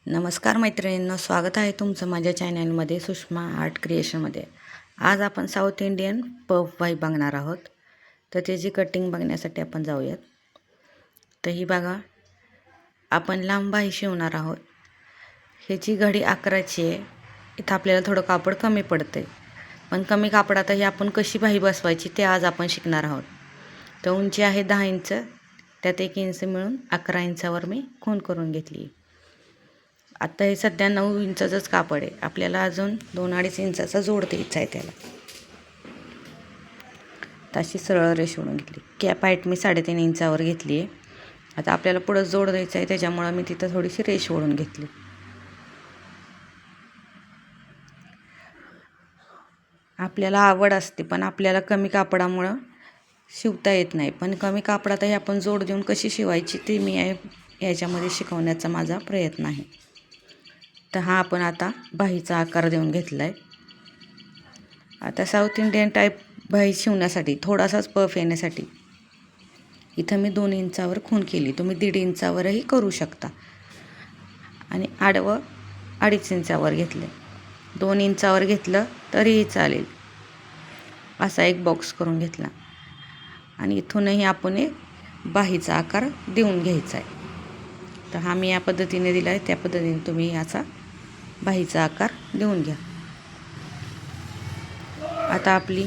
नमस्कार मैत्रिणींनो, स्वागत आहे तुमचं माझ्या चॅनलमध्ये सुषमा आर्ट क्रिएशनमध्ये. आज आपण साऊथ इंडियन पफ बाही बघणार आहोत. तर त्याची कटिंग बघण्यासाठी आपण जाऊयात. तर ही बघा, आपण लांब बाही शिवणार आहोत. ह्याची घडी 11ची आहे. इथं आपल्याला थोडं कापड कमी पडतं आहे, पण कमी कापडातही आपण कशी बाही बसवायची ते आज आपण शिकणार आहोत. तर उंची आहे 10 इंच, त्यात 1 इंच मिळून 11 इंचावर मी खूण करून घेतली. आता हे सध्या 9 इंचाचंच कापड आहे. आपल्याला अजून 2-2.5 इंचाचा जोड द्यायचा आहे त्याला. तशी सरळ रेष ओढून घेतली. कॅप हाईट मी 3.5 इंचावर घेतली आहे. आता आपल्याला पुढं जोड द्यायचा आहे, त्याच्यामुळं मी तिथं थोडीशी रेष ओढून घेतली. आपल्याला आवड असते, पण आपल्याला कमी कापडामुळं शिवता येत नाही. पण कमी कापडातही आपण जोड देऊन कशी शिवायची ते मी याच्यामध्ये शिकवण्याचा माझा प्रयत्न आहे. तर हा आपण आता बाहीचा आकार देऊन घेतला आहे. आता साऊथ इंडियन टाईप बाही शिवण्यासाठी थोडासाच पफ येण्यासाठी इथं मी 2 इंचावर खूण केली. तुम्ही 1.5 इंचावरही करू शकता. आणि आडवं 2.5 इंचावर घेतलं. 2 इंचावर घेतलं तरीही चालेल. असा एक बॉक्स करून घेतला आणि इथूनही आपण एक बाहीचा आकार देऊन घ्यायचा आहे. तर हा मी या पद्धतीने दिला आहे. त्या पद्धतीने तुम्ही याचा बाहीचा आकार देऊन घ्या. आता आपली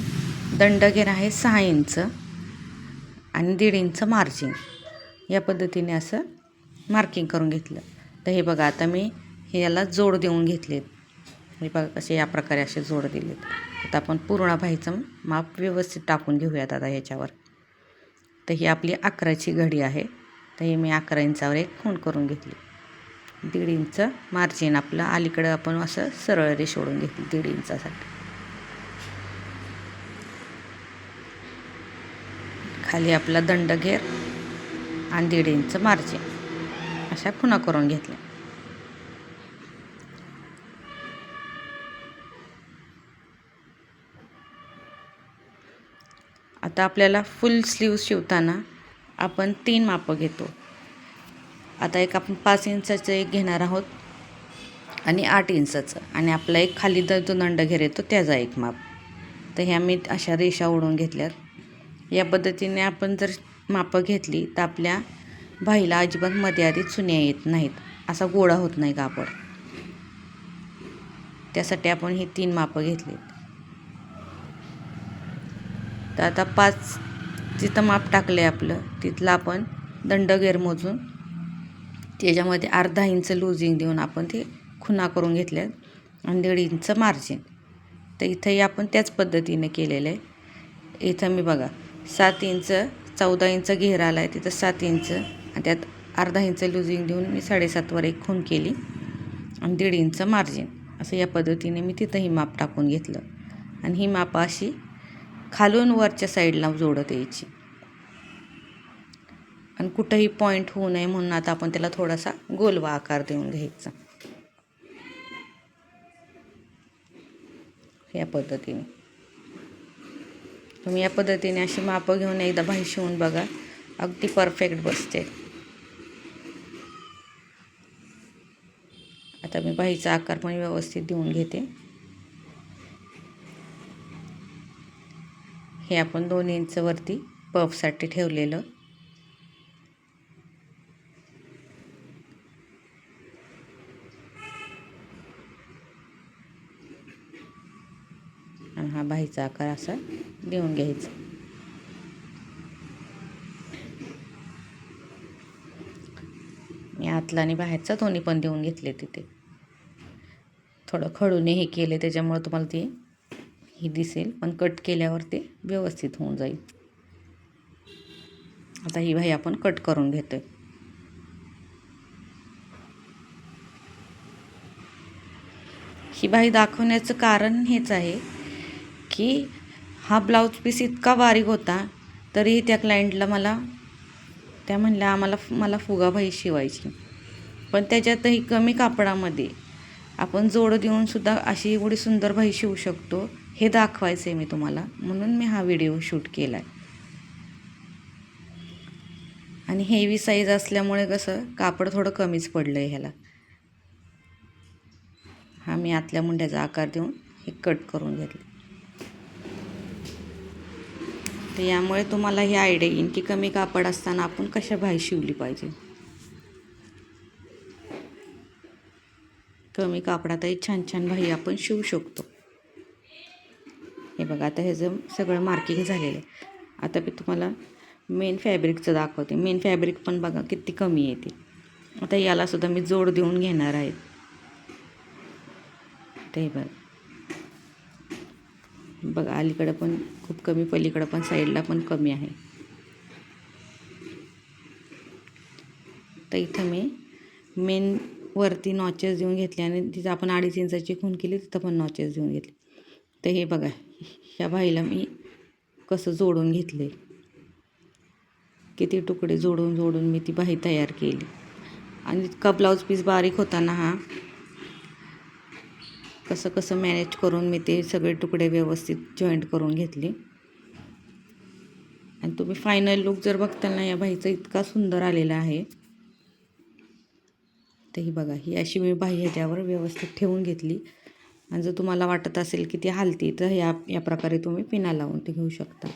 दंडघेर आहे 6 इंच आणि 1.5 इंच मार्जिन. या पद्धतीने असं मार्किंग करून घेतलं. तर हे बघा, आता मी याला जोड देऊन घेतलेत. हे बघा कसे या प्रकारे असे जोड दिलेत. आता आपण पूर्ण बाहीचं माप व्यवस्थित टाकून घेऊयात आता ह्याच्यावर. तर ही आपली 11ची घडी आहे. तर हे मी 11 इंचावर एक खूण करून घेतली. 1.5 इंच मार्जिन आपलं अलीकडं आपण असं सरळ रेष ओढून घेतली 1.5 इंचासाठी. खाली आपला दंडघेर आणि 1.5 इंच मार्जिन अशा खुणा करून घेतल्या. आता आपल्याला फुल स्लीव शिवताना आपण 3 मापं घेतो. आता एक आपण 5 इंचाचं एक घेणार आहोत आणि 8 इंचाचं, आणि आपला एक खाली जो दंडघेर येतो त्याचा एक माप. तर ह्या मी अशा रेषा ओढून घेतल्यात. या पद्धतीने आपण जर मापं घेतली तर आपल्या बाहीला अजिबात मध्ये आधी चुन्या येत नाहीत, असा गोळा होत नाही कापड. त्यासाठी आपण ही 3 मापं घेतली. तर आता 5 जिथं माप टाकलं आहे आपलं तिथलं आपण दंडघेर मोजून त्याच्यामध्ये 1/2 इंच लूजिंग देऊन आपण ते खुणा करून घेतल्यात आणि 1.5 इंच मार्जिन. तर इथंही आपण त्याच पद्धतीने केलेलं आहे. इथं मी बघा 7 इंच 14 इंच घेर आला आहे, तिथं 7 इंच आणि त्यात 1/2 इंच लूजिंग देऊन मी 7.5वर एक खूण केली आणि 1.5 इंच मार्जिन. असं या पद्धतीने मी तिथंही माप टाकून घेतलं. आणि ही मापं अशी खालून वरच्या साईडला जोडत यायची आणि कुठंही पॉईंट होऊ नये म्हणून आता आपण त्याला थोडासा गोलवा आकार देऊन घ्यायचा. या पद्धतीने तुम्ही या पद्धतीने अशी मापं घेऊन एकदा बाही शिवून बघा, अगदी परफेक्ट बसते. आता मी बाहीचा आकार पण व्यवस्थित देऊन घेते. हे आपण 2 इंच वरती पफसाठी ठेवलेलं. आणि हा बाहीचा आकार असा देऊन घ्यायचा. मी आतला आणि बाहेरचा दोन्ही पण देऊन घेतले. तिथे थोडं खडूने हे केले त्याच्यामुळे तुम्हाला ते ही दिसेल, पण कट केल्यावर ते व्यवस्थित होऊन जाईल. आता ही बाही आपण कट करून घेतोय. ही बाही दाखवण्याचं कारण हेच आहे की हा ब्लाऊज पीस इतका बारीक होता तरीही त्या क्लायंटला त्या म्हणल्या मला फुगा बाही शिवायची, पण त्याच्यातही कमी कापडामध्ये आपण जोड देऊन सुद्धा अशी एवढी सुंदर बाही शिवू शकतो हे दाखवायचं आहे मी तुम्हाला, म्हणून मी हा व्हिडिओ शूट केला आहे. आणि हेवी साईज असल्यामुळे कसं कापड थोडं कमीच पडलं आहे ह्याला. हा मी आतल्या मुंड्याचा आकार देऊन हे कट करून घेतले. तर यामुळे तुम्हाला ही आयडिया येईल की कमी कापड असताना आपण कशा बाही शिवली पाहिजे. कमी कापडातही छान छान बाही आपण शिवू शकतो. हे बघा, आता ह्याचं सगळं मार्किंग झालेलं आहे. आता मी तुम्हाला मेन फॅब्रिकचं दाखवते. मेन फॅब्रिक पण बघा किती कमी येते. आता यालासुद्धा मी जोड देऊन घेणार आहे. ते बघा अलीकडं पण खूप कमी, पलीकडं पण साईडला पण कमी आहे. तर इथं मी मेन वरती नॉचेस देऊन घेतले आणि तिथं आपण 2.5 इंचाची खूण केली, तिथं पण नॉचेस देऊन घेतले. तर हे बघा, ह्या बाईला मी कसं जोडून घेतले, किती तुकडे जोडून जोडून मी ती बाही तयार केली. आणि इतका ब्लाऊज पीस बारीक होता ना हा, कसं कसं मॅनेज करून मी ते सगळे तुकडे व्यवस्थित जॉईंट करून घेतले. आणि तुम्ही फायनल लुक जर बघताल ना, या बाईचा इतका सुंदर आलेला आहे. तर ही बघा, ही अशी मी बाही ह्याच्यावर व्यवस्थित ठेवून घेतली. आणि जर तुम्हाला वाटत असेल की ती हलती, तर या प्रकारे तुम्ही पिना लावून ते घेऊ शकता.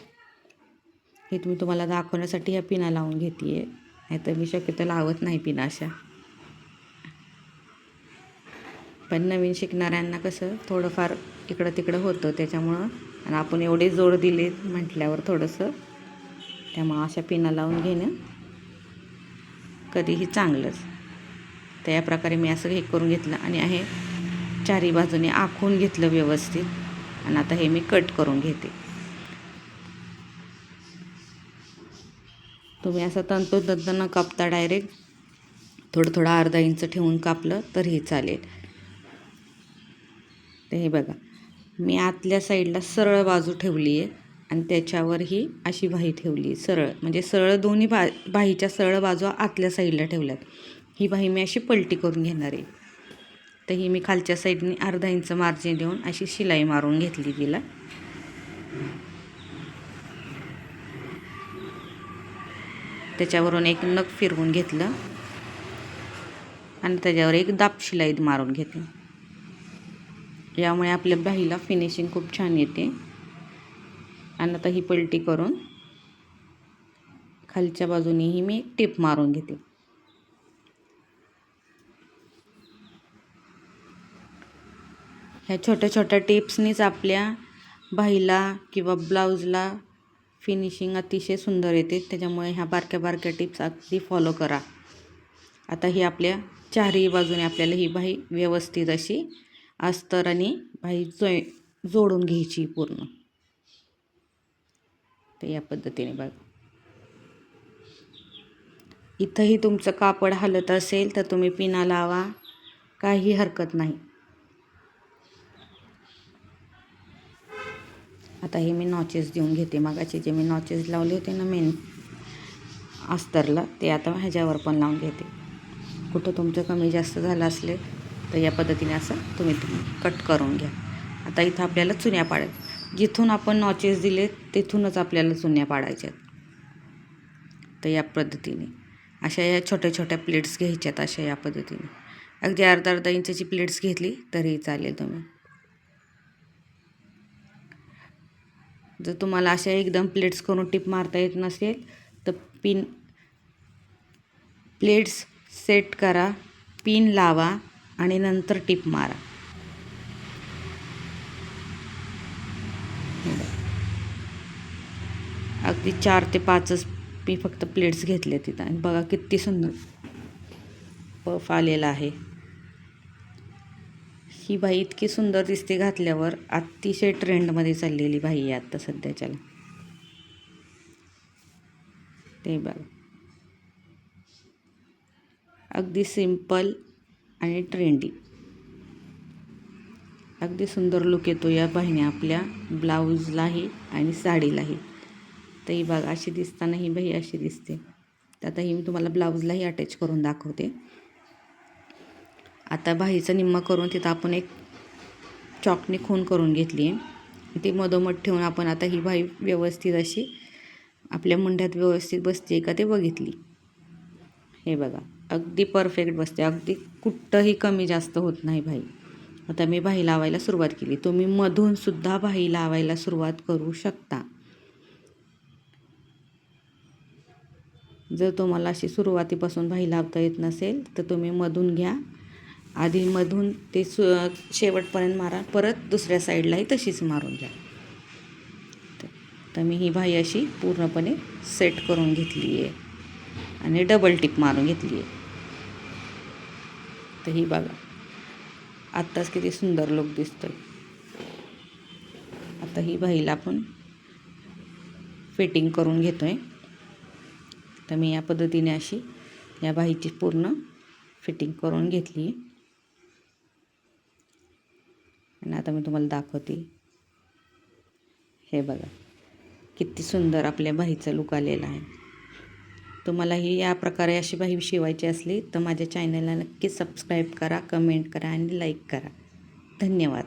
हे तुम्हाला दाखवण्यासाठी ह्या पिना लावून घेते आहे, नाहीतर मी शक्यतो लावत नाही पिना अशा. पण नवीन शिकणाऱ्यांना कसं थोडंफार इकडं तिकडं होतं, त्याच्यामुळं आणि आपण एवढे जोड दिले म्हटल्यावर थोडंसं, त्यामुळं अशा पिना लावून घेणं कधीही चांगलंच. तर या प्रकारे मी असं हे करून घेतलं आणि आहे चारी बाजूने आखून घेतलं व्यवस्थित. आणि आता हे मी कट करून घेते. तुम्ही असं तंतोतंत न कापता डायरेक्ट थोडं थोडं अर्धा इंच ठेवून कापलं तरीही चालेल. तर हे बघा, मी आतल्या साईडला सरळ बाजू ठेवली आहे आणि त्याच्यावर ही अशी बाही ठेवली सरळ, म्हणजे सरळ दोन्ही बाहीच्या सरळ बाजू आतल्या साईडला ठेवल्यात. ही बाही मी अशी पलटी करून घेणार आहे. तर ही मी खालच्या साईडने अर्धा इंच मार्जिन देऊन अशी शिलाई मारून घेतली तिला. त्याच्यावरून एक नख फिरवून घेतलं आणि त्याच्यावर एक दाब शिलाई मारून घेतली. यामुळे आपल्या बाहीला फिनिशिंग खूप छान येते. आणि आता ही पलटी करून खालच्या बाजूनेही मी टिप मारून घेते. ह्या छोट्या छोट्या टिप्सनीच आपल्या बाहीला किंवा ब्लाऊजला फिनिशिंग अतिशय सुंदर येते. त्याच्यामुळे ह्या बारक्या बारक्या टिप्स अगदी फॉलो करा. आता ही आपल्या चारही बाजूने आपल्याला ही बाही व्यवस्थित अशी अस्तर आणि बाही जोडून घ्यायची पूर्ण. तर या पद्धतीने बघा. इथंही तुमचं कापड हलत असेल तर तुम्ही पिना लावा, काही हरकत नाही. आता हे मी नॉचेस देऊन घेते. मगाचे जे मी नॉचेस लावले होते ना मेन अस्तरला, ते आता ह्याच्यावर पण लावून घेते. कुठं तुमचं कमी जास्त झालं असले तर या पद्धतीने असं तुम्ही कट करून घ्या. आता इथं आपल्याला चुन्या पाडायच्या. जिथून आपण नॉचेस दिले तिथूनच आपल्याला चुन्या पाडायच्यात. तर या पद्धतीने अशा या छोट्या छोट्या प्लेट्स घ्यायच्यात. अशा या पद्धतीने अगदी अर्धा इंचाची प्लेट्स घेतली तरी चालेल. तुम्ही जर तुम्हाला अशा एकदम प्लेट्स करून टिप मारता येत नसेल तर प्लेट्स सेट करा, पिन लावा आणि नंतर टिप मारा. अगदी 4 ते 5च मी फक्त प्लेट्स घेतले तिथं आणि बघा किती सुंदर पफ आलेला आहे. ही बाही इतकी सुंदर दिसते घातल्यावर. अतिशय ट्रेंडमध्ये चाललेली बाही आहे आत्ता सध्याच्याला. ते बघा, अगदी सिंपल आणि ट्रेंडी, अगदी सुंदर लुक येतो या बाहीने आपल्या ब्लाऊजलाही आणि साडीलाही. तर ही बघा, अशी दिसताना ही बाही अशी दिसते. तर आता ही मी तुम्हाला ब्लाऊजलाही अटॅच करून दाखवते. आता बाहीचं निम्मं करून तिथं आपण एक चॉकने खूण करून घेतली आहे. ती मधोमध ठेवून आपण आता ही बाही व्यवस्थित अशी आपल्या मुंड्यात व्यवस्थित बसते का ते बघितली. हे बघा, अगदी परफेक्ट बसते. अगदी कुठंही कमी जास्त होत नाही बाही. आता मी बाही लावायला सुरुवात केली. तुम्ही मधूनसुद्धा बाही लावायला सुरुवात करू शकता. जर तुम्हाला अशी सुरुवातीपासून बाही लावता येत नसेल तर तुम्ही मधून घ्या. आधी मधून ते शेवटपर्यंत मारा, परत दुसऱ्या साईडलाही तशीच मारून घ्या. तर मी ही बाही अशी पूर्णपणे सेट करून घेतली आहे आणि डबल टिप मारून घेतली आहे. तर ही बघा, आत्ताच किती सुंदर लुक दिसतोय. आता ही बाहीला आपण फिटिंग करून घेतोय. तर मी या पद्धतीने अशी या बाहीची पूर्ण फिटिंग करून घेतली आणि आता मी तुम्हाला दाखवते. हे बघा किती सुंदर आपल्या बाहीचा लुक आलेला आहे. तुम्हालाही या प्रकारे अशी बाही शिवायची असली तर माझ्या चॅनलला नक्की सबस्क्राईब करा, कमेंट करा आणि लाईक करा. धन्यवाद.